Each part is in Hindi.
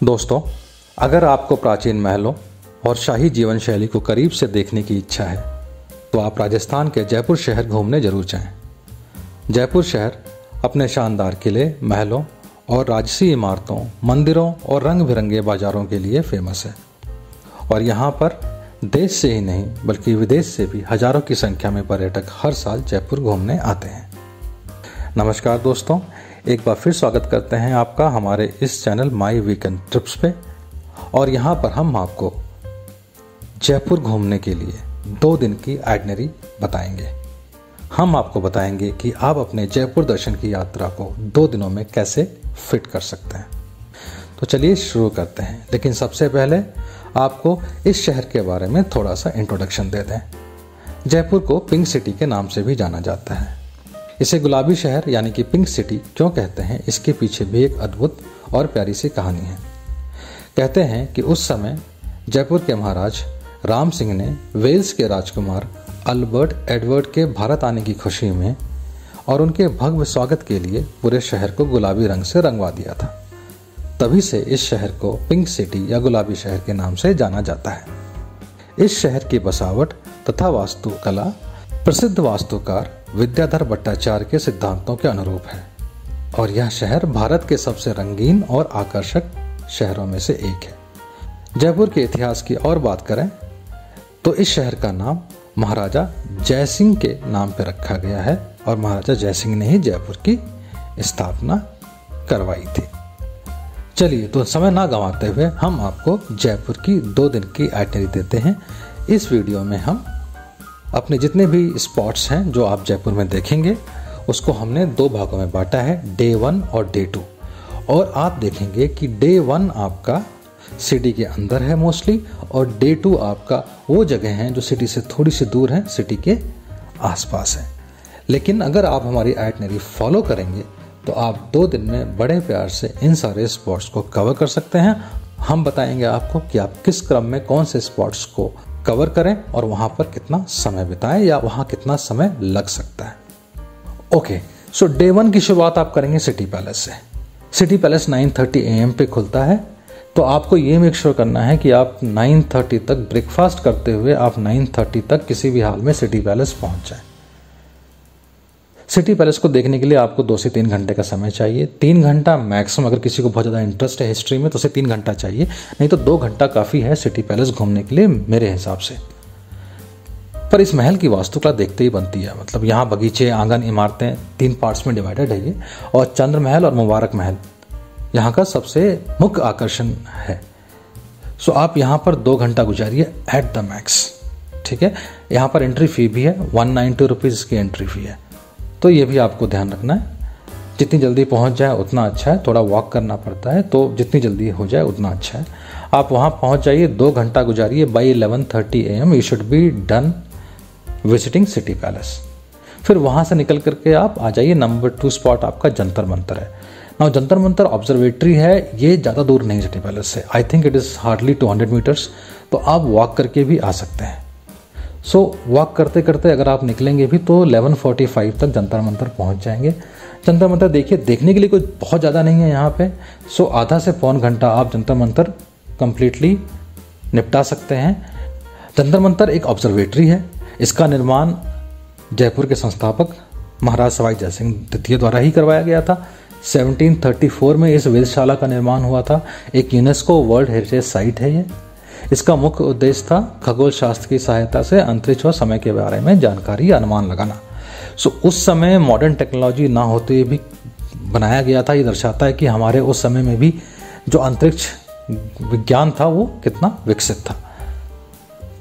दोस्तों, अगर आपको प्राचीन महलों और शाही जीवन शैली को करीब से देखने की इच्छा है तो आप राजस्थान के जयपुर शहर घूमने जरूर जाएं। जयपुर शहर अपने शानदार किले, महलों और राजसी इमारतों, मंदिरों और रंग बिरंगे बाजारों के लिए फेमस है और यहाँ पर देश से ही नहीं बल्कि विदेश से भी हजारों की संख्या में पर्यटक हर साल जयपुर घूमने आते हैं। नमस्कार दोस्तों, एक बार फिर स्वागत करते हैं आपका हमारे इस चैनल माई वीकेंड ट्रिप्स पे। और यहाँ पर हम आपको जयपुर घूमने के लिए 2 दिन की आइटनरी बताएंगे। हम आपको बताएंगे कि आप अपने जयपुर दर्शन की यात्रा को 2 दिनों में कैसे फिट कर सकते हैं। तो चलिए शुरू करते हैं, लेकिन सबसे पहले आपको इस शहर के बारे में थोड़ा सा इंट्रोडक्शन दे दें। जयपुर को पिंक सिटी के नाम से भी जाना जाता है। इसे गुलाबी शहर यानी कि पिंक सिटी क्यों कहते हैं, इसके पीछे भी एक अद्भुत और प्यारी सी कहानी है। कहते हैं कि उस समय जयपुर के महाराज राम सिंह ने वेल्स के राजकुमार अल्बर्ट एडवर्ड के भारत आने की खुशी में और उनके भव्य स्वागत के लिए पूरे शहर को गुलाबी रंग से रंगवा दिया था। तभी से इस शहर को पिंक सिटी या गुलाबी शहर के नाम से जाना जाता है। इस शहर की बसावट तथा वास्तुकला प्रसिद्ध वास्तुकार विद्याधर भट्टाचार्य के सिद्धांतों के अनुरूप है और यह शहर भारत के सबसे रंगीन और आकर्षक शहरों में से एक है। जयपुर के इतिहास की और बात करें तो इस शहर का नाम महाराजा जयसिंह के नाम पर रखा गया है और महाराजा जयसिंह ने ही जयपुर की स्थापना करवाई थी। चलिए, तो समय ना गंवाते हुए हम आपको जयपुर की 2 दिन की आइटनरी देते हैं। इस वीडियो में हम अपने जितने भी स्पॉट्स हैं जो आप जयपुर में देखेंगे उसको हमने 2 भागों में बांटा है, डे 1 और डे 2। और आप देखेंगे कि डे 1 आपका सिटी के अंदर है मोस्टली और डे 2 आपका वो जगह हैं जो सिटी से थोड़ी सी दूर हैं, सिटी के आसपास है। लेकिन अगर आप हमारी आइटनरी फॉलो करेंगे तो आप 2 दिन में बड़े प्यार से इन सारे स्पॉट्स को कवर कर सकते हैं। हम बताएंगे आपको कि आप किस क्रम में कौन से स्पॉट्स को कवर करें और वहां पर कितना समय बिताएं या वहां कितना समय लग सकता है। ओके, सो डे 1 की शुरुआत आप करेंगे सिटी पैलेस से। सिटी पैलेस 9:30 AM पे खुलता है, तो आपको ये मेक श्योर करना है कि आप 9:30 तक ब्रेकफास्ट करते हुए आप 9:30 तक किसी भी हाल में सिटी पैलेस पहुंच जाए। सिटी पैलेस को देखने के लिए आपको 2 से 3 घंटे का समय चाहिए। 3 घंटा मैक्सिमम, अगर किसी को बहुत ज़्यादा इंटरेस्ट है हिस्ट्री में तो उसे 3 घंटा चाहिए, नहीं तो 2 घंटा काफ़ी है सिटी पैलेस घूमने के लिए मेरे हिसाब से। पर इस महल की वास्तुकला देखते ही बनती है। मतलब यहाँ बगीचे, आंगन, इमारतें 3 पार्ट्स में डिवाइडेड है ये, और चंद्र महल और मुबारक महल यहाँ का सबसे मुख्य आकर्षण है। सो आप यहाँ पर 2 घंटा गुजारिए एट द मैक्स, ठीक है। यहाँ पर एंट्री फी भी है, 190 रुपीज़ की एंट्री फी है, तो ये भी आपको ध्यान रखना है। जितनी जल्दी पहुंच जाए उतना अच्छा है, थोड़ा वॉक करना पड़ता है, तो जितनी जल्दी हो जाए उतना अच्छा है। आप वहां पहुंच जाइए, 2 घंटा गुजारिए। By 11:30 AM you should be done visiting City Palace. फिर वहां से निकल करके आप आ जाइए, नंबर 2 स्पॉट आपका जंतर मंतर है। नाउ जंतर मंतर ऑब्जर्वेटरी है, ये ज़्यादा दूर नहीं सिटी पैलेस से, I think it is hardly 200 meters, तो आप वॉक करके भी आ सकते हैं। सो वॉक करते करते अगर आप निकलेंगे भी तो 11:45 तक जंतर मंतर पहुंच जाएंगे। जंतर मंतर देखिए, देखने के लिए कुछ बहुत ज़्यादा नहीं है यहाँ पे, सो आधा से पौन घंटा आप जंतर मंतर कंप्लीटली निपटा सकते हैं। जंतर मंतर एक ऑब्जर्वेटरी है, इसका निर्माण जयपुर के संस्थापक महाराज सवाई जयसिंह द्वितीय द्वारा ही करवाया गया था। 1734 में इस वेधशाला का निर्माण हुआ था। एक यूनेस्को वर्ल्ड हेरिटेज साइट है ये। इसका मुख्य उद्देश्य था खगोल शास्त्र की सहायता से अंतरिक्ष और समय के बारे में जानकारी या अनुमान लगाना। सो उस समय मॉडर्न टेक्नोलॉजी ना होते भी बनाया गया था। ये दर्शाता है कि हमारे उस समय में भी जो अंतरिक्ष विज्ञान था वो कितना विकसित था।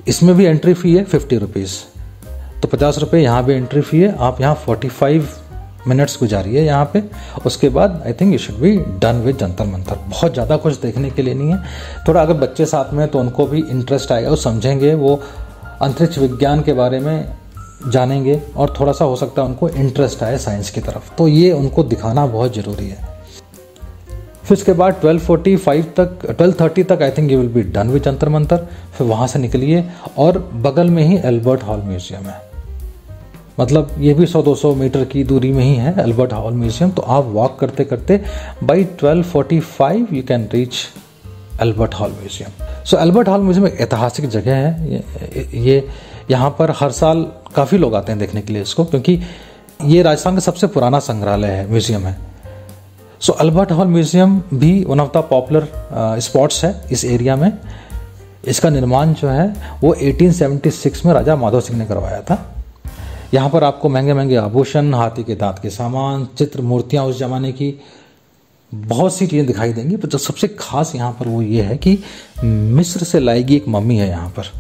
इसमें भी एंट्री फी है 50 रुपीज़, तो 50 रुपये यहाँ भी एंट्री फी है। आप यहाँ 45 मिनट्स गुजारिए यहाँ पे, उसके बाद I think you should be done with Jantar Mantar. बहुत ज़्यादा कुछ देखने के लिए नहीं है। थोड़ा अगर बच्चे साथ में तो उनको भी इंटरेस्ट आएगा, वो समझेंगे, वो अंतरिक्ष विज्ञान के बारे में जानेंगे और थोड़ा सा हो सकता है उनको इंटरेस्ट आए साइंस की तरफ, तो ये उनको दिखाना बहुत ज़रूरी है। फिर उसके बाद 12:30 तक I think you will be done with Jantar Mantar. फिर वहाँ से निकलिए और बगल में ही एल्बर्ट हॉल म्यूजियम है। मतलब ये भी 100-200 मीटर की दूरी में ही है एल्बर्ट हॉल म्यूजियम। तो आप वॉक करते करते by 12:45 you can reach Albert Hall museum. So Albert Hall museum एक ऐतिहासिक जगह है। ये यहाँ पर हर साल काफ़ी लोग आते हैं देखने के लिए इसको, क्योंकि ये राजस्थान का सबसे पुराना संग्रहालय है, म्यूजियम है। सो अल्बर्ट हॉल म्यूजियम भी one of the popular spots है इस एरिया में। इसका निर्माण जो है वो 1876 में राजा माधव सिंह ने करवाया था। यहाँ पर आपको महंगे महंगे आभूषण, हाथी के दांत के सामान, चित्र, मूर्तियाँ उस जमाने की बहुत सी चीज़ें दिखाई देंगी। पर जो सबसे खास यहाँ पर वो ये है कि मिस्र से लाई गई एक मम्मी है यहाँ पर,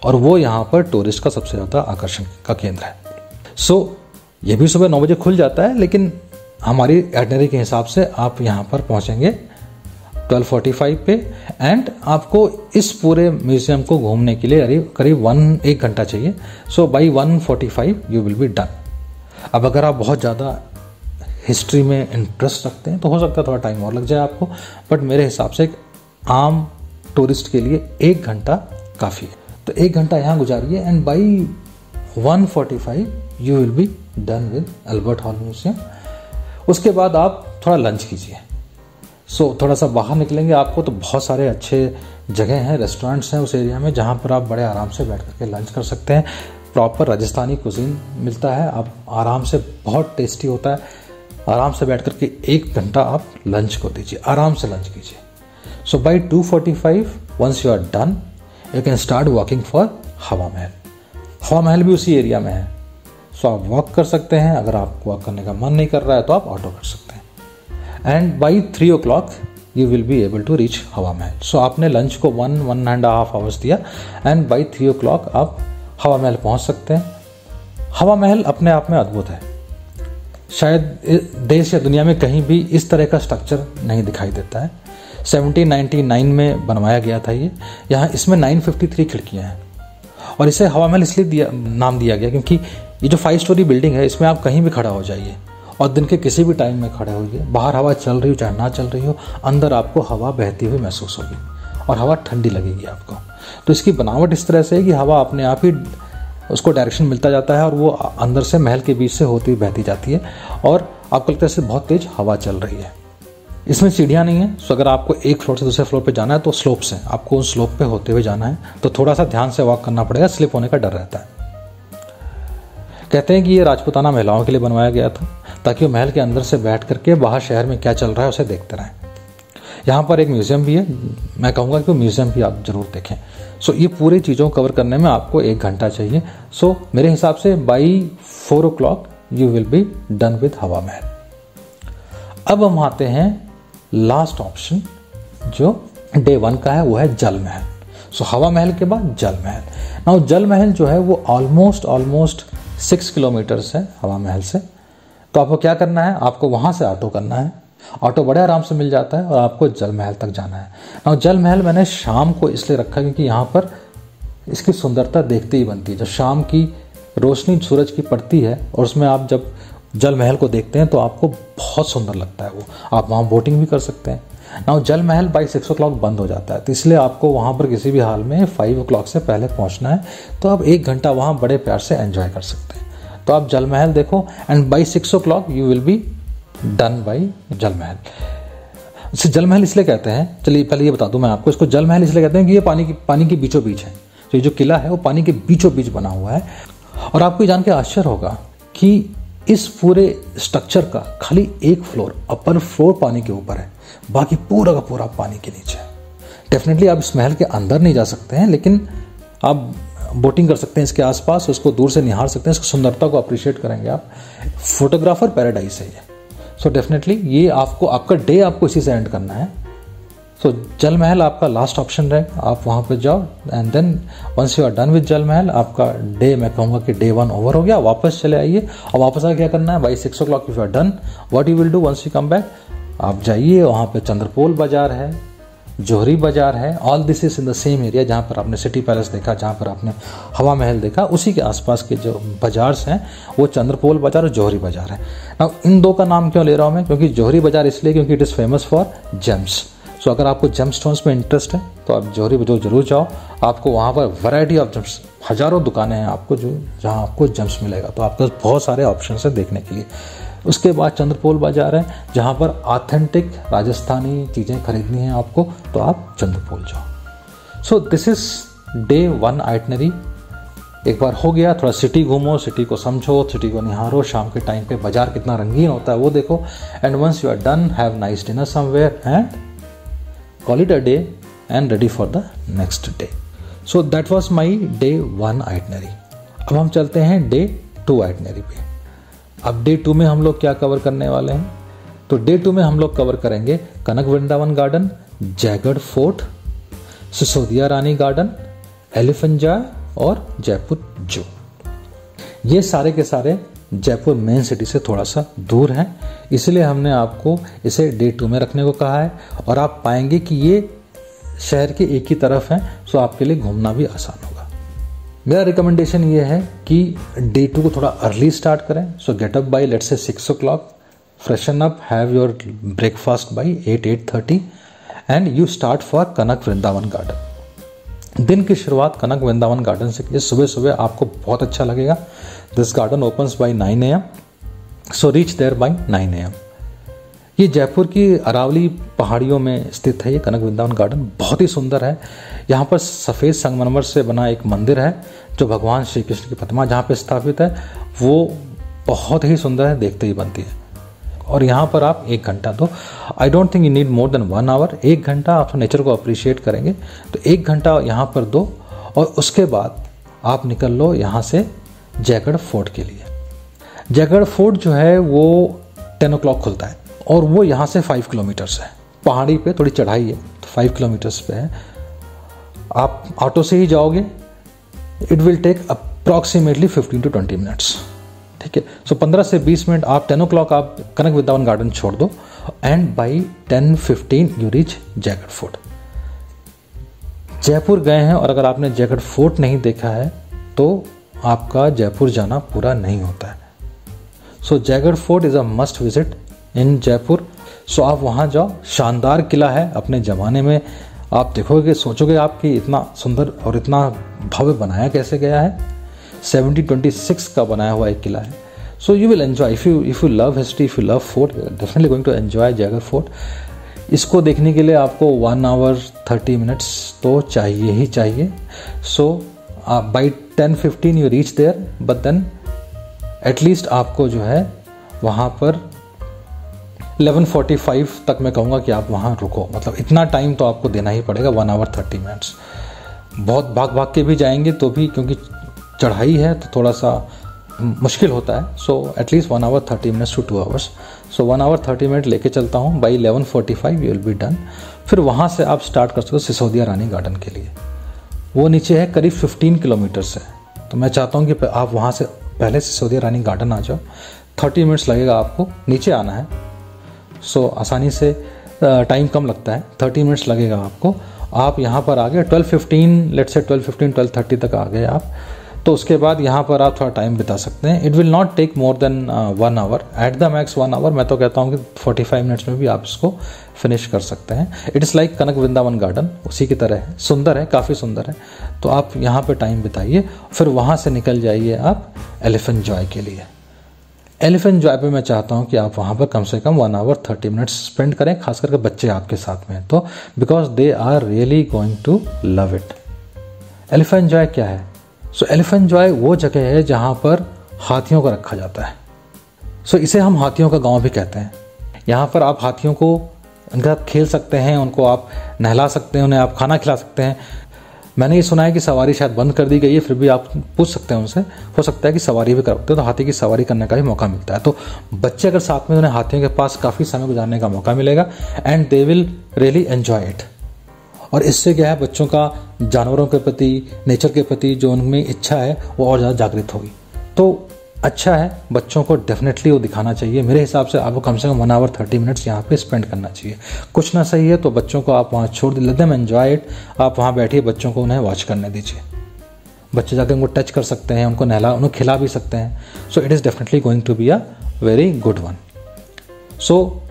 और वो यहाँ पर टूरिस्ट का सबसे ज़्यादा आकर्षण का केंद्र है। सो ये भी सुबह 9 बजे खुल जाता है, लेकिन हमारी एटनरी के हिसाब से आप यहाँ पर पहुँचेंगे 12:45 पे, एंड आपको इस पूरे म्यूजियम को घूमने के लिए करीब 1 घंटा चाहिए। So by 1:45 you will be done. अब अगर आप बहुत ज़्यादा हिस्ट्री में इंटरेस्ट रखते हैं तो हो सकता है थोड़ा टाइम और लग जाए आपको, बट मेरे हिसाब से एक आम टूरिस्ट के लिए 1 घंटा काफ़ी है। तो 1 घंटा यहाँ गुजारिए and by 1:45 you will be done with Albert Hall Museum. उसके बाद आप थोड़ा लंच कीजिए। सो थोड़ा सा बाहर निकलेंगे आपको तो बहुत सारे अच्छे जगह हैं, रेस्टोरेंट्स हैं उस एरिया में, जहाँ पर आप बड़े आराम से बैठ करके लंच कर सकते हैं। प्रॉपर राजस्थानी कुजीन मिलता है, आप आराम से, बहुत टेस्टी होता है। आराम से बैठ करके 1 घंटा आप लंच को दीजिए, आराम से लंच कीजिए। So by 2:45 once you are done you can start walking for Hawa Mahal. हवा महल भी उसी एरिया में है। सो आप वॉक कर सकते हैं। अगर आपको वॉक करने का मन नहीं कर रहा है तो आप ऑटो कर सकते हैं। And by 3 o'clock you will be able to reach Hawa Mahal. सो आपने लंच को 1.5 आवर्स दिया एंड बाई 3 o'clock आप हवा महल पहुंच सकते हैं। हवा महल अपने आप में अद्भुत है। शायद देश या दुनिया में कहीं भी इस तरह का स्ट्रक्चर नहीं दिखाई देता है। 1799 में बनवाया गया था ये। यहाँ इसमें 953 खिड़कियाँ हैं और इसे हवा महल इसलिए नाम दिया गया क्योंकि ये जो 5 स्टोरी बिल्डिंग है इसमें आप कहीं भी खड़ा हो जाइए और दिन के किसी भी टाइम में खड़े होइए, बाहर हवा चल रही हो चाहे ना चल रही हो, अंदर आपको हवा बहती हुई महसूस होगी और हवा ठंडी लगेगी आपको। तो इसकी बनावट इस तरह से है कि हवा अपने आप ही उसको डायरेक्शन मिलता जाता है और वो अंदर से महल के बीच से होती हुई बहती जाती है और आपको लगता है इससे बहुत तेज हवा चल रही है। इसमें सीढ़ियाँ नहीं है। सो अगर आपको एक फ्लोर से दूसरे फ्लोर पे जाना है तो स्लोप्स हैं, आपको उस स्लोप पे होते हुए जाना है, तो थोड़ा सा ध्यान से वॉक करना पड़ेगा, स्लिप होने का डर रहता है। कहते हैं कि ये राजपूताना महिलाओं के लिए बनवाया गया था ताकि वो महल के अंदर से बैठ करके बाहर शहर में क्या चल रहा है उसे देखते रहें। यहाँ पर एक म्यूजियम भी है, मैं कहूँगा कि म्यूजियम भी आप जरूर देखें। सो ये पूरी चीज़ों को कवर करने में आपको 1 घंटा चाहिए। सो मेरे हिसाब से by 4 o'clock you will be done with हवा महल। अब हम आते हैं लास्ट ऑप्शन जो डे 1 का है, वो है जल महल। सो हवा महल के बाद जल महल। नाउ जल महल जो है वो ऑलमोस्ट 6 किलोमीटर्स है हवा महल से। तो आपको क्या करना है, आपको वहाँ से ऑटो करना है। ऑटो बड़े आराम से मिल जाता है और आपको जल महल तक जाना है। नाउ जल महल मैंने शाम को इसलिए रखा क्योंकि यहाँ पर इसकी सुंदरता देखते ही बनती है। जब शाम की रोशनी सूरज की पड़ती है और उसमें आप जब जल महल को देखते हैं तो आपको बहुत सुंदर लगता है वो। आप वहाँ बोटिंग भी कर सकते हैं। नाउ जल महल बाई 6 o'clock बंद हो जाता है, तो इसलिए आपको वहाँ पर किसी भी हाल में 5 o'clock से पहले पहुँचना है। तो आप 1 घंटा वहाँ बड़े प्यार से एंजॉय कर सकते हैं। तो आप जल महल देखो and by 6 o'clock you will be done by जल महल। इसे जल महल इसलिए कहते हैं, चलिए पहले ये बता दूं मैं आपको, इसको जल महल इसलिए कहते हैं कि ये पानी के बीचों बीच है। तो ये जो किला है वो पानी के बीचों बीच बना हुआ है। और आपको जान के आश्चर्य होगा कि इस पूरे स्ट्रक्चर का खाली 1 फ्लोर, अपर फ्लोर पानी के ऊपर है, बाकी पूरा का पूरा पानी के नीचे है। डेफिनेटली आप इस महल के अंदर नहीं जा सकते हैं, लेकिन आप बोटिंग कर सकते हैं इसके आसपास, उसको दूर से निहार सकते हैं, इसकी सुंदरता को अप्रिशिएट करेंगे आप। फोटोग्राफर पैराडाइज है ये। सो डेफिनेटली ये आपका डे आपको इसी से एंड करना है। सो जल महल आपका लास्ट ऑप्शन रहेगा, आप वहाँ पे जाओ and then once you are done with Jal Mahal आपका डे, मैं कहूँगा कि डे 1 ओवर हो गया। वापस चले आइए और वापस आके क्या करना है, by 6 o'clock if you are done what you will do once you come back, आप जाइए वहाँ पे चंद्रपोल बाजार है, जोहरी बाजार है। All this is in the same area जहाँ पर आपने सिटी पैलेस देखा, जहाँ पर आपने हवा महल देखा, उसी के आसपास के जो बाजार्स हैं वो चंद्रपोल बाजार और जोहरी बाजार है। अब इन 2 का नाम क्यों ले रहा हूँ मैं, क्योंकि जोहरी बाजार इसलिए क्योंकि it is famous for gems. So अगर आपको जेम स्टोन्स में इंटरेस्ट है तो आप जोहरी बाजार जरूर जाओ। आपको वहाँ पर वैरायटी ऑफ जेम्स, हज़ारों दुकानें हैं आपको जहाँ आपको जेम्स मिलेगा। तो आपके पास बहुत सारे ऑप्शन है देखने के लिए। उसके बाद चंद्रपोल बाजार है, जहाँ पर ऑथेंटिक राजस्थानी चीज़ें खरीदनी है आपको, तो आप चंद्रपोल जाओ। So this is day 1 itinerary. एक बार हो गया, थोड़ा सिटी घूमो, सिटी को समझो, सिटी को निहारो, शाम के टाइम पे बाजार कितना रंगीन होता है वो देखो, and once you are done, have nice dinner somewhere and call it a day and ready for the next day. So that was my day 1 itinerary. अब हम चलते हैं डे 2 आइटनरी पे। अब डे 2 में हम लोग क्या कवर करने वाले हैं? तो डे 2 में हम लोग कवर करेंगे कनक वृंदावन गार्डन, जयगढ़ फोर्ट, सिसोदिया रानी गार्डन, एलिफेंट जॉय और जयपुर जू। ये सारे के सारे जयपुर मेन सिटी से थोड़ा सा दूर हैं, इसलिए हमने आपको इसे डे 2 में रखने को कहा है। और आप पाएंगे कि ये शहर के एक ही तरफ हैं, सो आपके लिए घूमना भी आसान होगा। मेरा रिकमेंडेशन ये है कि डे 2 को थोड़ा अर्ली स्टार्ट करें। सो get up by let's say 6 o'clock, freshen up, have your breakfast by 8-8:30 and you start for Kanak Vrindavan garden. दिन की शुरुआत कनक वृंदावन गार्डन से कीजिए। सुबह सुबह आपको बहुत अच्छा लगेगा। This garden opens by 9 AM, so reach there by 9 AM। ये जयपुर की अरावली पहाड़ियों में स्थित है। ये कनक वृंदावन गार्डन बहुत ही सुंदर है। यहाँ पर सफ़ेद संगमरमर से बना एक मंदिर है जो भगवान श्री कृष्ण की प्रतिमा जहाँ पे स्थापित है, वो बहुत ही सुंदर है, देखते ही बनती है। और यहाँ पर आप 1 घंटा दो। I don't think you need more than 1 hour। 1 घंटा आप नेचर को अप्रिशिएट करेंगे तो 1 घंटा यहाँ पर दो, और उसके बाद आप निकल लो यहाँ से जयगढ़ फोर्ट के लिए। जयगढ़ फोर्ट जो है वो 10 o'clock खुलता है और वो यहाँ से 5 किलोमीटर्स है। पहाड़ी पे थोड़ी चढ़ाई है तो 5 किलोमीटर्स पे है। आप ऑटो से ही जाओगे, it will take approximately 15 to 20 minutes. ठीक है, सो 15 से 20 मिनट आप 10 o'clock आप कनक वृंदावन गार्डन छोड़ दो and by 10:15 you reach Jaigarh fort. Jaipur गए हैं और अगर आपने जयगढ़ फोर्ट नहीं देखा है तो आपका जयपुर जाना पूरा नहीं होता है। So Jaigarh Fort is a must visit in Jaipur. So आप वहाँ जाओ, शानदार किला है। अपने ज़माने में आप देखोगे, सोचोगे आप कि इतना सुंदर और इतना भव्य बनाया कैसे गया है। 1726 का बनाया हुआ एक किला है। So you will enjoy if you love history, if you love fort, definitely going to enjoy Jaigarh fort. इसको देखने के लिए आपको 1 hour 30 minutes तो चाहिए ही चाहिए। So by 10:15 you reach there, but then at least आपको जो है वहाँ पर 11:45 तक मैं कहूँगा कि आप वहाँ रुको। मतलब इतना टाइम तो आपको देना ही पड़ेगा, 1 hour 30 minutes। बहुत भाग भाग के भी जाएंगे तो भी, क्योंकि चढ़ाई है तो थोड़ा सा मुश्किल होता है। So at least 1 hour 30 minutes to 2 hours। So 1 hour 30 minutes लेके चलता हूँ। By 11:45 you will be done. फिर वहाँ से आप स्टार्ट कर सकते हो सिसोदिया रानी गार्डन के लिए। वो नीचे है, करीब 15 किलोमीटर्स है। तो मैं चाहता हूँ कि आप वहाँ से पहले सिसोदिया रानी गार्डन आ जाओ। 30 मिनट्स लगेगा आपको, नीचे आना है। सो आसानी से टाइम कम लगता है, 30 मिनट्स लगेगा आपको। आप यहाँ पर आ गए 12:15, लेट्स से 12:15 12:30 तक आ गए आप। तो उसके बाद यहाँ पर आप थोड़ा टाइम बिता सकते हैं। It will not take more than 1 hour, at the max 1 hour। मैं तो कहता हूँ कि 45 मिनट्स में भी आप इसको फिनिश कर सकते हैं। It is like Kanak Vrindavan garden, उसी की तरह है, सुंदर है, काफ़ी सुंदर है। तो आप यहाँ पर टाइम बिताइए, फिर वहाँ से निकल जाइए आप एलिफेंट जॉय के लिए। एलिफेंट जॉय पे मैं चाहता हूँ कि आप वहाँ पर कम से कम 1 hour 30 minutes स्पेंड करें, खास करके बच्चे आपके साथ में हैं तो, because they are really going to love it. Elephant joy क्या है? सो एलिफेंट जॉय वो जगह है जहाँ पर हाथियों को रखा जाता है। सो इसे हम हाथियों का गांव भी कहते हैं। यहाँ पर आप हाथियों को, उनके साथ खेल सकते हैं, उनको आप नहला सकते हैं, उन्हें आप खाना खिला सकते हैं। मैंने ये सुना है कि सवारी शायद बंद कर दी गई है, फिर भी आप पूछ सकते हैं उनसे, हो सकता है कि सवारी भी करते हो तो हाथी की सवारी करने का भी मौका मिलता है। तो बच्चे अगर साथ में, उन्हें हाथियों के पास काफ़ी समय गुजारने का मौका मिलेगा and they will really enjoy it. और इससे क्या है, बच्चों का जानवरों के प्रति, नेचर के प्रति जो उनमें इच्छा है वो और ज़्यादा जागृत होगी। तो अच्छा है, बच्चों को डेफिनेटली वो दिखाना चाहिए। मेरे हिसाब से आपको कम से कम 1 hour 30 minutes यहाँ पे स्पेंड करना चाहिए। कुछ ना सही है तो बच्चों को आप वहाँ छोड़ दीजिए, लेट देम एंजॉय इट। आप वहाँ बैठिए, बच्चों को उन्हें वॉच करने दीजिए। बच्चे जाकर उनको टच कर सकते हैं, उनको नहला, उन्हें खिला भी सकते हैं। So it is definitely going to be a very good one. So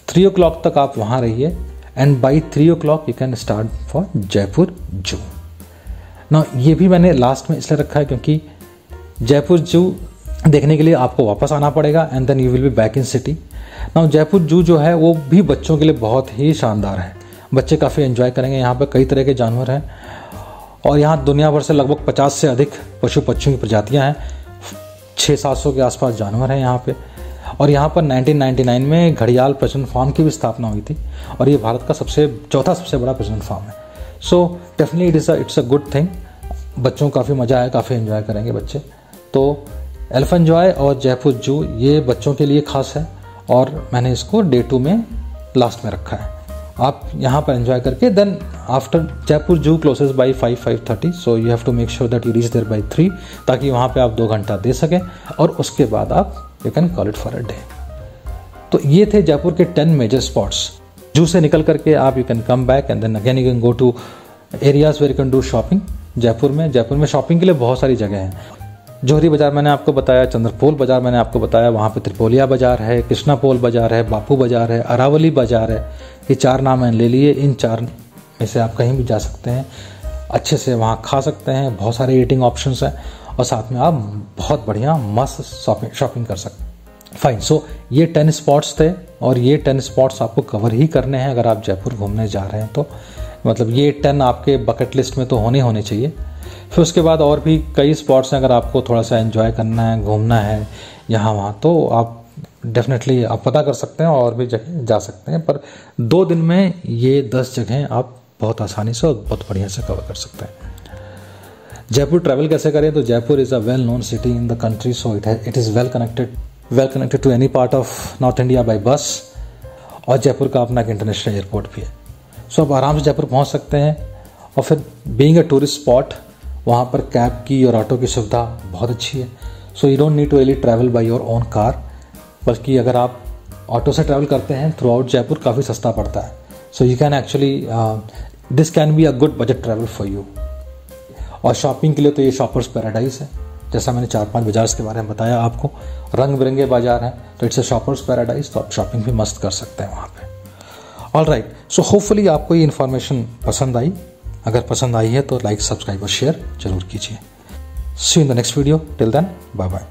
3 o'clock तक आप वहाँ रहिए and by 3 o'clock you can start for Jaipur zoo. ना ये भी मैंने लास्ट में इसलिए रखा है क्योंकि जयपुर जू देखने के लिए आपको वापस आना पड़ेगा and then you will be back in city. Now Jaipur zoo जो है वो भी बच्चों के लिए बहुत ही शानदार है, बच्चे काफ़ी एंजॉय करेंगे। यहाँ पर कई तरह के जानवर हैं और यहाँ दुनिया भर से लगभग 50 से अधिक पशु पक्षियों की प्रजातियाँ हैं। 600-700 के आसपास जानवर हैं यहाँ पे। और यहाँ पर 1999 में घड़ियाल प्रजनन फार्म की भी स्थापना हुई थी और ये भारत का चौथा सबसे बड़ा प्रजनन फार्म है। So definitely it's a good thing. बच्चों को काफ़ी मज़ा आया, काफ़ी एंजॉय करेंगे बच्चे। तो एलिफेंट जॉय और जयपुर जू ये बच्चों के लिए खास है और मैंने इसको डे 2 में लास्ट में रखा है। आप यहाँ पर एंजॉय करके then after Jaipur zoo closes by 5:30, so you have to make sure that you reach there by 3 ताकि वहाँ पे आप 2 घंटा दे सकें और उसके बाद आप you can call it for a day. तो ये थे जयपुर के 10 मेजर स्पॉट्स। जू से निकल करके आप you can come back and then again you can go to areas where you can do shopping. Jaipur में शॉपिंग के लिए बहुत सारी जगह हैं। जोहरी बाज़ार मैंने आपको बताया, चंद्रपोल बाज़ार मैंने आपको बताया, वहाँ पे त्रिपोलिया बाज़ार है, कृष्णापोल बाज़ार है, बापू बाज़ार है, अरावली बाज़ार है। ये 4 नाम मैंने ले लिए। इन 4 में से आप कहीं भी जा सकते हैं, अच्छे से वहाँ खा सकते हैं, बहुत सारे ईटिंग ऑप्शंस हैं और साथ में आप बहुत बढ़िया मस्त शॉपिंग कर सकते हैं। फाइन, सो ये 10 स्पॉट्स थे और ये 10 स्पॉट्स आपको कवर ही करने हैं अगर आप जयपुर घूमने जा रहे हैं तो। मतलब ये 10 आपके बकेट लिस्ट में तो होने चाहिए। फिर उसके बाद और भी कई स्पॉट्स हैं, अगर आपको थोड़ा सा एंजॉय करना है, घूमना है यहाँ वहाँ, तो आप डेफिनेटली आप पता कर सकते हैं और भी जगह जा सकते हैं। पर 2 दिन में ये 10 जगहें आप बहुत आसानी से और बहुत बढ़िया से कवर कर सकते हैं। जयपुर ट्रैवल कैसे करें? तो Jaipur is a well known city in the country, so it is well connected to any part of north India by bus. और जयपुर का अपना एक इंटरनेशनल एयरपोर्ट भी है, सो आप आराम से जयपुर पहुँच सकते हैं। और फिर बीइंग अ टूरिस्ट स्पॉट, वहाँ पर कैब की और ऑटो की सुविधा बहुत अच्छी है। So you don't need to really travel by your own car, बल्कि अगर आप ऑटो से ट्रैवल करते हैं थ्रू आउट जयपुर काफ़ी सस्ता पड़ता है। So you can actually this can be a good budget travel for you. और शॉपिंग के लिए तो ये शॉपर्स पैराडाइज है, जैसा मैंने 4-5 बाज़ार के बारे में बताया आपको। रंग बिरंगे बाजार हैं तो इट्स अ शॉपर्स पैराडाइज, तो आप शॉपिंग भी मस्त कर सकते हैं वहाँ पे। ऑल राइट, सो होपफुली आपको ये इन्फॉर्मेशन पसंद आई। अगर पसंद आई है तो लाइक, सब्सक्राइब और शेयर जरूर कीजिए। See you in the next video. Till then, bye bye.